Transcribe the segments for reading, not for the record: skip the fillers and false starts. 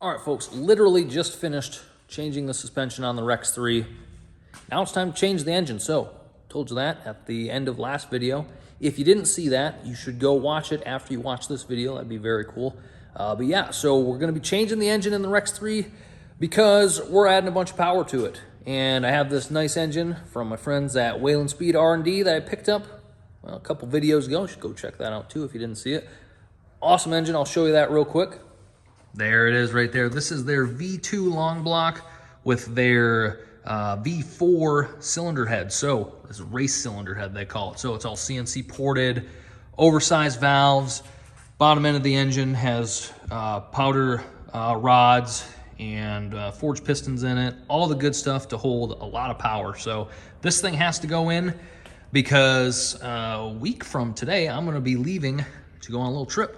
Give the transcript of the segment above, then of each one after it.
All right, folks, literally just finished changing the suspension on the Rex 3. Now it's time to change the engine. So, told you that at the end of last video. If you didn't see that, you should go watch it after you watch this video. That'd be very cool. But yeah, so we're going to be changing the engine in the Rex 3 because we're adding a bunch of power to it. And I have this nice engine from my friends at Whalen Speed R&D that I picked up a couple videos ago. You should go check that out too if you didn't see it. Awesome engine. I'll show you that real quick. There it is right there. This is their V2 long block with their V4 cylinder head. So this is race cylinder head, they call it. So it's all CNC ported, oversized valves. Bottom end of the engine has powder rods and forged pistons in it. All the good stuff to hold a lot of power. So this thing has to go in because a week from today, I'm going to be leaving to go on a little trip.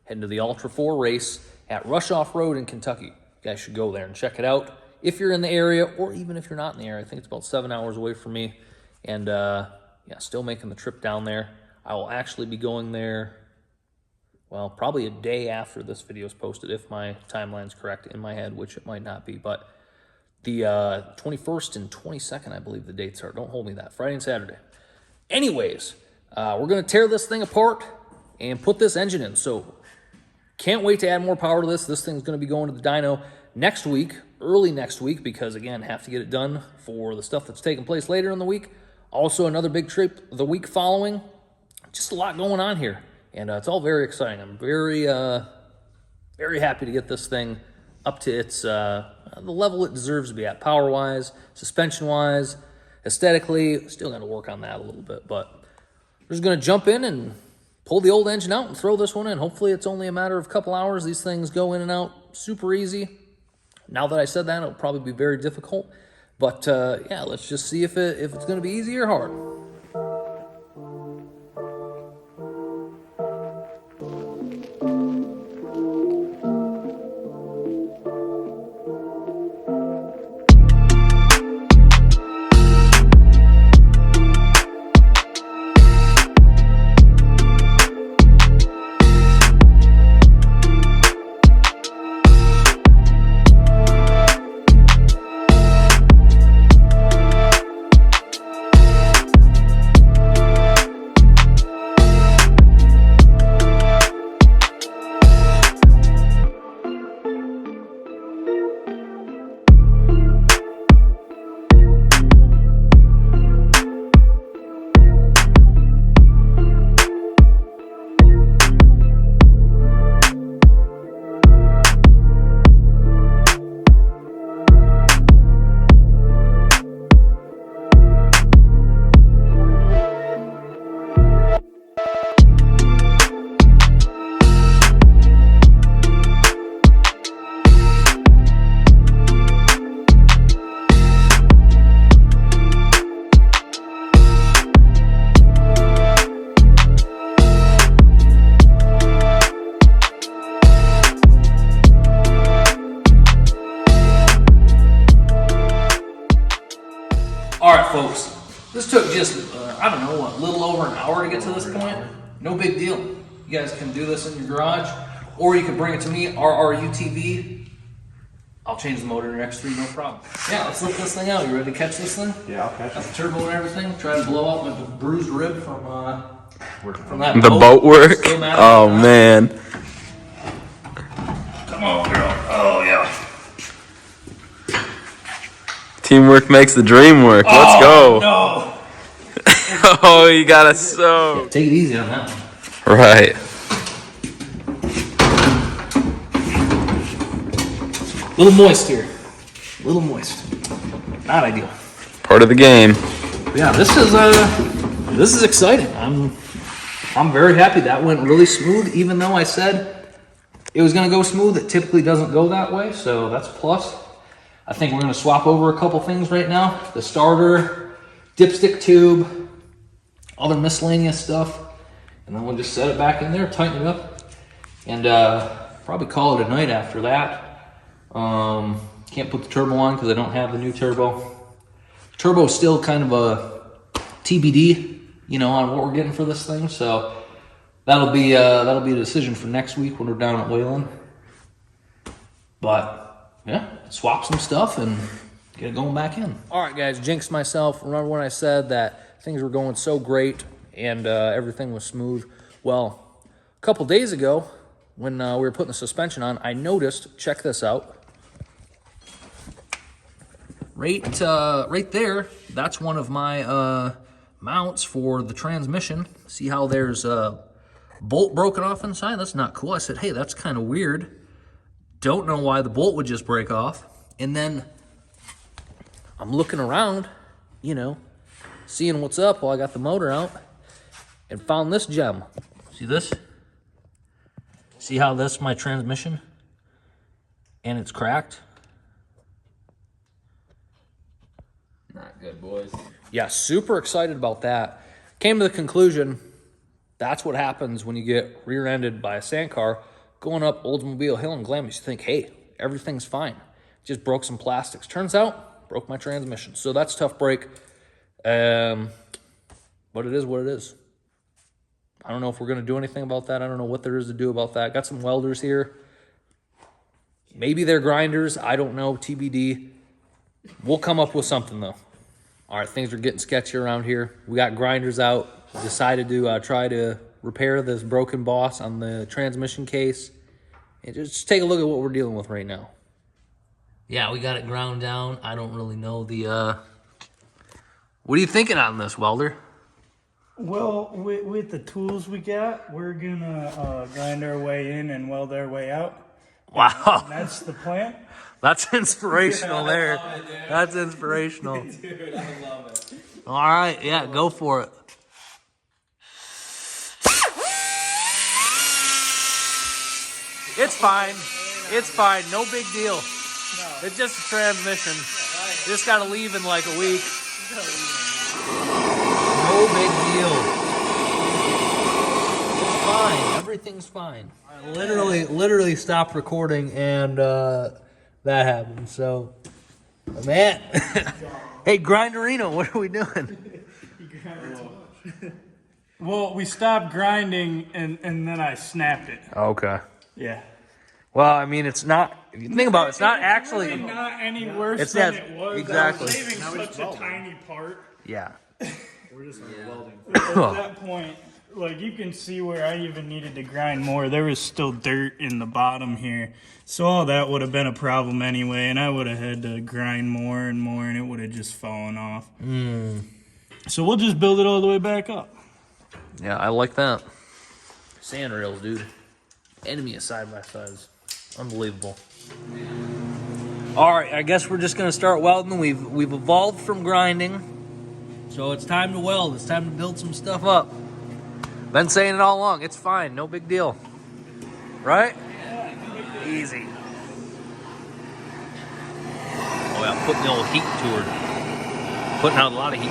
Heading to the Ultra 4 race at Rush Off Road in Kentucky. You guys should go there and check it out if you're in the area, or even if you're not in the area. I think it's about 7 hours away from me. And yeah, still making the trip down there. I will actually be going there, well, probably a day after this video is posted, if my timeline's correct in my head, which it might not be. But the 21st and 22nd, I believe the dates are. Don't hold me that. Friday and Saturday. Anyways, we're going to tear this thing apart and put this engine in. So can't wait to add more power to this. This thing's going to be going to the dyno next week, early next week, because, again, have to get it done for the stuff that's taking place later in the week. Also, another big trip the week following. Just a lot going on here, and it's all very exciting. I'm very, very happy to get this thing up to its the level it deserves to be at, power-wise, suspension-wise, aesthetically. Still got to work on that a little bit, but we're just going to jump in and pull the old engine out and throw this one in. Hopefully it's only a matter of a couple hours. These things go in and out super easy. Now that I said that, it'll probably be very difficult. But yeah, let's just see if it's going to be easy or hard. All right, folks, this took just, I don't know, a little over an hour to get to this point. No big deal. You guys can do this in your garage, or you can bring it to me, rrutv. I'll change the motor in your X3, no problem. Yeah, let's lift this thing out. You ready to catch this thing? Yeah, I'll catch it. Got the turbo and everything. Try to blow out my bruised rib from that the boat work. Oh man. Come on, girl. Oh yeah. Teamwork makes the dream work. Let's go. No. Oh, you got us so. Yeah, take it easy on that one. Right. A little moist here. A little moist. Not ideal. Part of the game. But yeah, this is exciting. I'm very happy. That went really smooth, even though I said it was going to go smooth. It typically doesn't go that way, so that's a plus. I think we're going to swap over a couple things right now. The starter, dipstick tube, other miscellaneous stuff. And then we'll just set it back in there, tighten it up, and probably call it a night after that. Can't put the turbo on because I don't have the new turbo. Turbo is still kind of a TBD, you know, on what we're getting for this thing. So that'll be a decision for next week when we're down at Whalen. But yeah, swap some stuff and get it going back in. All right, guys, jinxed myself. Remember when I said that things were going so great and everything was smooth? Well, a couple days ago when we were putting the suspension on, I noticed, check this out. Right there, that's one of my mounts for the transmission. See how there's a bolt broken off inside? That's not cool. I said, hey, that's kind of weird. Don't know why the bolt would just break off. And then I'm looking around, you know, seeing what's up while I got the motor out, and found this gem. See this? See how this is my transmission? And it's cracked? Not good, boys. Yeah, super excited about that. Came to the conclusion, that's what happens when you get rear-ended by a sandcar going up Oldsmobile Hill in Glamis. You think, hey, everything's fine. Just broke some plastics. Turns out, broke my transmission. So that's a tough break. But it is what it is. I don't know if we're going to do anything about that. I don't know what there is to do about that. Got some welders here. Maybe they're grinders. I don't know. TBD. We'll come up with something, though. All right, things are getting sketchy around here. We got grinders out. Decided to try to repair this broken boss on the transmission case. And just take a look at what we're dealing with right now. Yeah, we got it ground down. I don't really know the... What are you thinking on this, welder? Well, with the tools we got, we're gonna grind our way in and weld our way out. Wow. That's the plan. That's inspirational there. That's inspirational. Dude, I love it. All right, yeah, go for it. It's fine. It's fine. No big deal. It's just a transmission. You just got to leave in like a week. No big deal. It's fine. Everything's fine. I literally stopped recording and that happened. So, man. Hey, Grinderino, what are we doing? Well, we stopped grinding and then I snapped it. Okay. Yeah. Well, I mean, it's not. If you think about it, it's not actually. Really not any worse It's than not- it was. exactly. I was saving such a tiny part. Yeah. We're just welding. At that point, like you can see where I even needed to grind more. There was still dirt in the bottom here. So all that would have been a problem anyway, and I would have had to grind more and more, and it would have just fallen off. So we'll just build it all the way back up. Yeah, I like that. Sand rails, dude. Enemy of side-by-sides. Unbelievable. All right, I guess we're just gonna start welding. We've evolved from grinding, so it's time to weld. It's time to build some stuff up. Been saying it all along. It's fine, no big deal. Right? Easy. Oh yeah, putting the old heat to her. Putting out a lot of heat.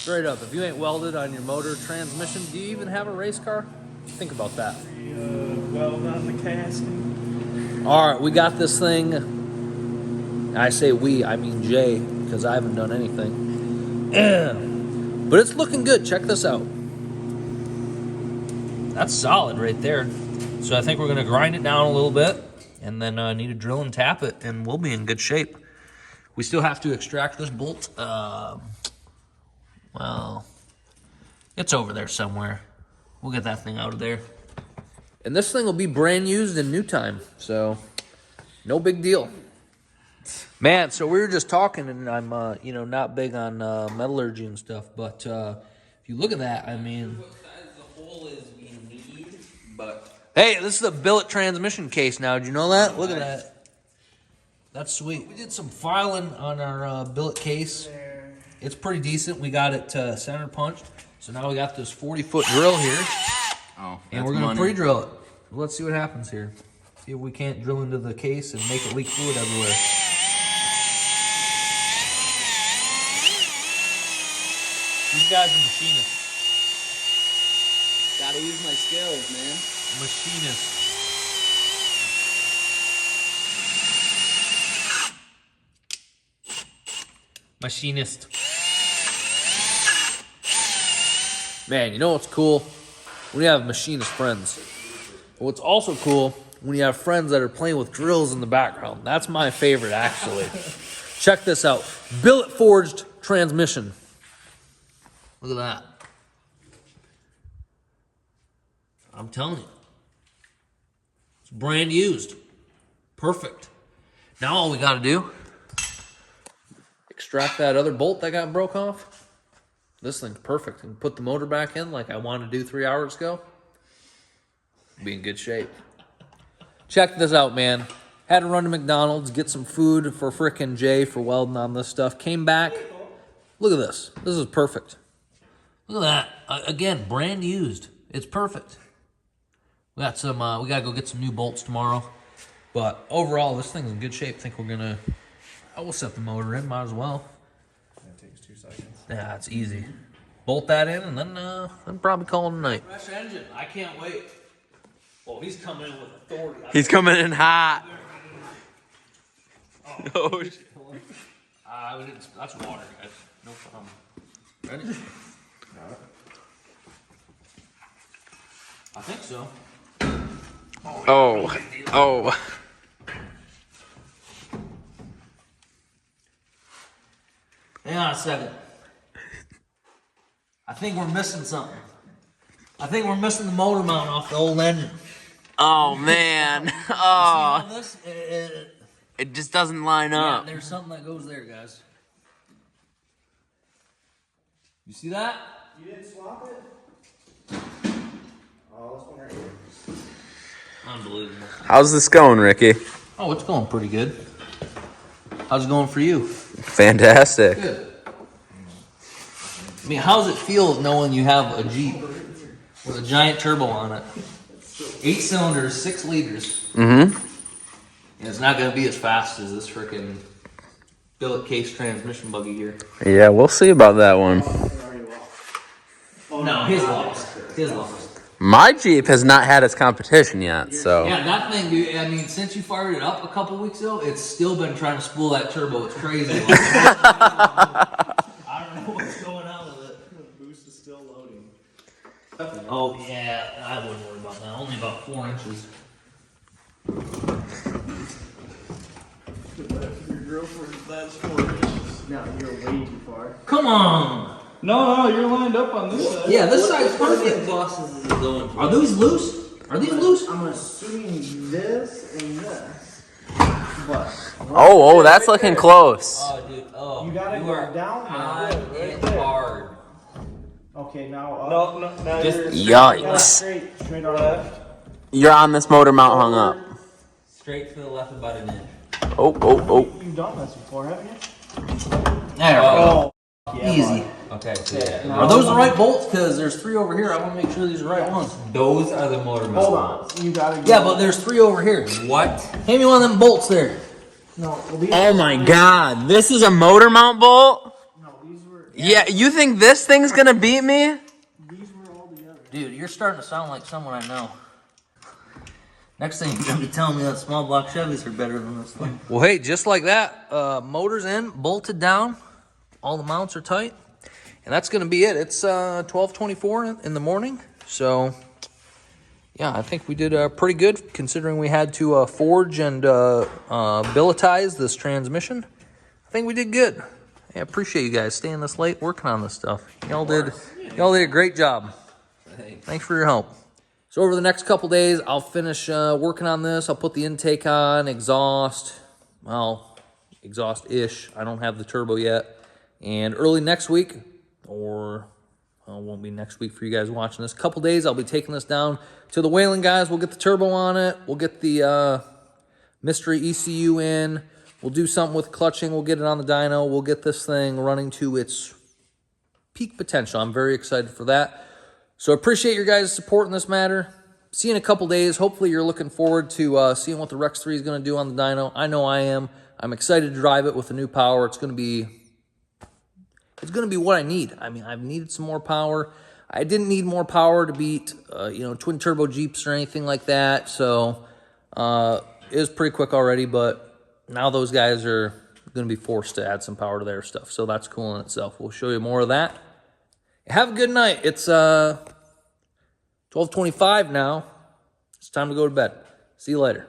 Straight up, if you ain't welded on your motor transmission, do you even have a race car? Think about that. Weld on the casting. All right, we got this thing. I say we, I mean Jay, because I haven't done anything. But it's looking good. Check this out. That's solid right there. So I think we're going to grind it down a little bit and then need to drill and tap it, and we'll be in good shape. We still have to extract this bolt. Well, it's over there somewhere. We'll get that thing out of there. And this thing will be brand used in new time, so no big deal. Man, so we were just talking, and I'm, not big on metallurgy and stuff, but if you look at that, I mean... What size the hole is we need, but... Hey, this is a billet transmission case now. Did you know that? Look at that. That's sweet. We did some filing on our billet case. It's pretty decent. We got it center punched. So now we got this 40-foot drill here. Oh, And we're going to pre-drill it. Let's see what happens here. See if we can't drill into the case and make it leak fluid everywhere. These guys are machinists. Gotta use my skills, man. Machinist. Machinist. Man, you know what's cool? When you have machinist friends. What's also cool when you have friends that are playing with drills in the background. That's my favorite, actually. Check this out. Billet forged transmission. Look at that. I'm telling you. It's brand used. Perfect. Now all we got to do, extract that other bolt that got broke off. This thing's perfect. And put the motor back in like I wanted to do 3 hours ago. Be in good shape. Check this out, man. Had to run to McDonald's, get some food for frickin' Jay for welding on this stuff. Came back. Look at this. This is perfect. Look at that. Again, brand used. It's perfect. We got some. We gotta go get some new bolts tomorrow. But overall, this thing's in good shape. Think we're gonna. I will set the motor in. Might as well. That takes 2 seconds. Yeah, it's easy. Bolt that in, and then probably call it a night. Fresh engine. I can't wait. Oh, he's coming in with authority. He's coming in hot. Oh, we didn't, that's water, guys. No problem. Ready? I think so. oh. Hang on a second. I think we're missing something. I think we're missing the motor mount off the old engine. Oh, man. See Oh. all this? It just doesn't line Yeah, up. there's something that goes there, guys. You see that? You didn't swap it? Oh, this one right here. Unbelievable. How's this going, Ricky? Oh, it's going pretty good. How's it going for you? Fantastic. Good. I mean, how's it feel knowing you have a Jeep with a giant turbo on it? 8 cylinders, 6 liters. Mm-hmm. And it's not going to be as fast as this freaking billet case transmission buggy here. Yeah, we'll see about that one. No, his lost. His lost. My Jeep has not had its competition yet, so. Yeah, that thing, dude, I mean, since you fired it up a couple weeks ago, it's still been trying to spool that turbo. It's crazy. Like, I don't know what's going on with it. The boost is still loading. Oh, yeah, I wouldn't worry about that. Only about 4 inches. Your girlfriend, that's 4 inches. No, you're way too far. Come on. No, you're lined up on this side. Yeah, this side's perfect. Bosses is going. Are these loose? Are these loose? I'm assuming this and this. But Oh, that's looking close. Oh, dude. Oh, you gotta go are down on there. it hard. Okay, now up. No, now Just- you're Yeah, Yikes. straight or left. You're on this motor mount hung up. Straight to the left about an inch. Oh. You've done this before, haven't you? There we go. Yeah, Easy. Okay, so yeah. now- Are those the right bolts? Because there's 3 over here. I want to make sure these are the right ones. Those are the motor mounts. Hold on. You gotta go. Yeah, but there's 3 over here. What? Hand me one of them bolts there. No, well, these Oh my god, this is a motor mount bolt? No, these were. Yeah, you think this thing's gonna beat me? These were all together. Dude, you're starting to sound like someone I know. Next thing you're going to be telling me that small block Chevys are better than this thing. Well, hey, just like that, motor's in, bolted down. All the mounts are tight. And that's going to be it. It's 12:24 in the morning. So, yeah, I think we did pretty good considering we had to forge and billetize this transmission. I think we did good. I appreciate you guys staying this late working on this stuff. Y'all did a great job. Thanks for your help. So over the next couple days, I'll finish working on this. I'll put the intake on, exhaust, well, exhaust-ish. I don't have the turbo yet. And early next week, or well, it won't be next week for you guys watching this. Couple days, I'll be taking this down to the Whalen guys. We'll get the turbo on it. We'll get the mystery ECU in. We'll do something with clutching. We'll get it on the dyno. We'll get this thing running to its peak potential. I'm very excited for that. So appreciate your guys' support in this matter. See you in a couple days. Hopefully you're looking forward to seeing what the Rex 3 is going to do on the dyno. I know I am. I'm excited to drive it with the new power. It's going to be what I need. I mean, I've needed some more power. I didn't need more power to beat, twin turbo Jeeps or anything like that. So it was pretty quick already, but now those guys are going to be forced to add some power to their stuff. So that's cool in itself. We'll show you more of that. Have a good night. It's 12:25 now. It's time to go to bed. See you later.